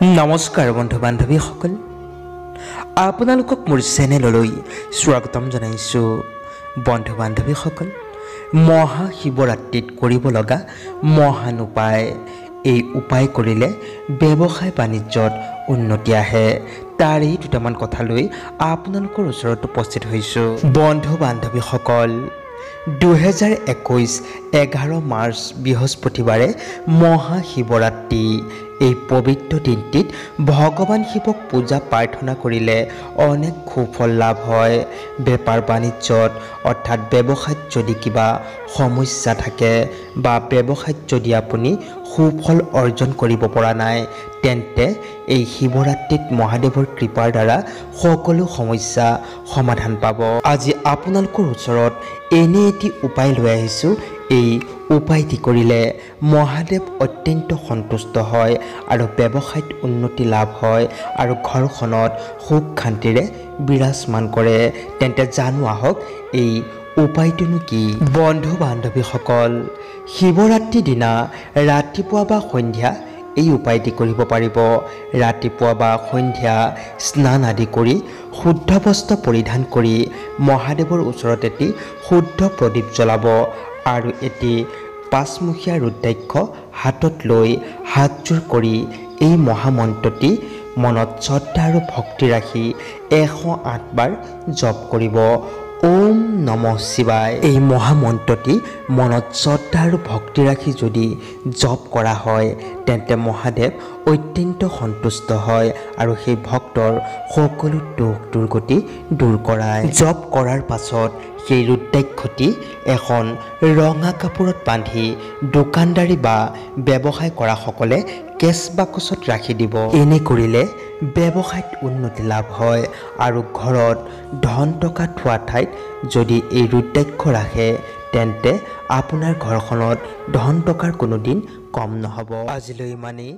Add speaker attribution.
Speaker 1: নমস্কাৰ বন্ধু বান্ধৱীসকল, আপোনালোকক মোৰ চেনেললৈ স্বাগতম জনাইছোঁ। বন্ধু বান্ধৱীসকল, মহাশিৱৰাত্ৰিত কৰিব লগা মহান উপায়। এই উপায় কৰিলে ব্যৱসায় বাণিজ্যত উন্নতি আহে। তাৰেই দুটামান কথা লৈ আপোনালোকৰ ওচৰত উপস্থিত হৈছোঁ। বন্ধু বান্ধৱীসকল, 2021 11 মাৰ্চ বৃহস্পতিবাৰে মহাশিৱৰাত্ৰি। এই পবিত্ৰ দিনটিত ভগৱান শিৱক পূজা প্ৰাৰ্থনা কৰিলে অনেক সুফল লাভ হয়। বেপাৰ বাণিজ্যত অৰ্থাৎ ব্যৱসায়ত যদি কিবা সমস্যা থাকে বা ব্যৱসায়ত যদি আপুনি সুফল অৰ্জন কৰিব পৰা নাই, তেন্তে এই শিৱৰাত্ৰিত মহাদেৱৰ কৃপাৰ দ্বাৰা সকলো সমস্যা সমাধান পাব। আজি আপোনালোকৰ ওচৰত এনে এটি উপায় লৈ আহিছোঁ। এই উপায়টি কৰিলে মহাদেৱ অত্যন্ত সন্তুষ্ট হয় আৰু ব্যৱসায়ত উন্নতি লাভ হয় আৰু ঘৰখনত সুখ শান্তিৰে বিৰাজমান কৰে। তেন্তে জানো আহক এই উপায়টোনো কি। বন্ধু বান্ধৱীসকল, শিৱৰাত্ৰিৰ দিনা ৰাতিপুৱা বা সন্ধ্যা এই উপায়টি কৰিব পাৰিব। ৰাতিপুৱা বা সন্ধ্যা স্নান আদি কৰি শুদ্ধ বস্ত্ৰ পৰিধান কৰি মহাদেৱৰ ওচৰত এটি শুদ্ধ প্ৰদীপ জ্বলাব আৰু এটি পাঁচমুখীয়া ৰুদ্ৰাক্ষ হাতত লৈ হাতযোৰ কৰি এই মহামন্ত্ৰটি মনত শ্ৰদ্ধা আৰু ভক্তি ৰাখি 108 বাৰ জপ কৰিব। ওম নমঃ শিৱায়। এই মহামন্ত্ৰটি মনত শ্ৰদ্ধা আৰু ভক্তি ৰাখি যদি জপ কৰা হয়, তেন্তে মহাদেৱ অত্যন্ত সন্তুষ্ট হয় আৰু সেই ভক্তৰ সকলো দুখ দুৰ্গতি দূৰ কৰায়। জপ কৰাৰ পাছত সেই ৰুদ্ৰাক্ষটি এখন ৰঙা কাপোৰত বান্ধি দোকানদাৰী বা ব্যৱসায় কৰাসকলে কেছ বাকচত ৰাখি দিব। এনে কৰিলে ব্যৱসায়ত উন্নতি লাভ হয় আৰু ঘৰত ধন টকা থোৱা ঠাইত যদি এই ৰুদ্ৰাক্ষ ৰাখে, তেন্তে আপোনাৰ ঘৰখনত ধন টকাৰ কোনো দিন কম নহ'ব। আজিলৈ ইমানেই।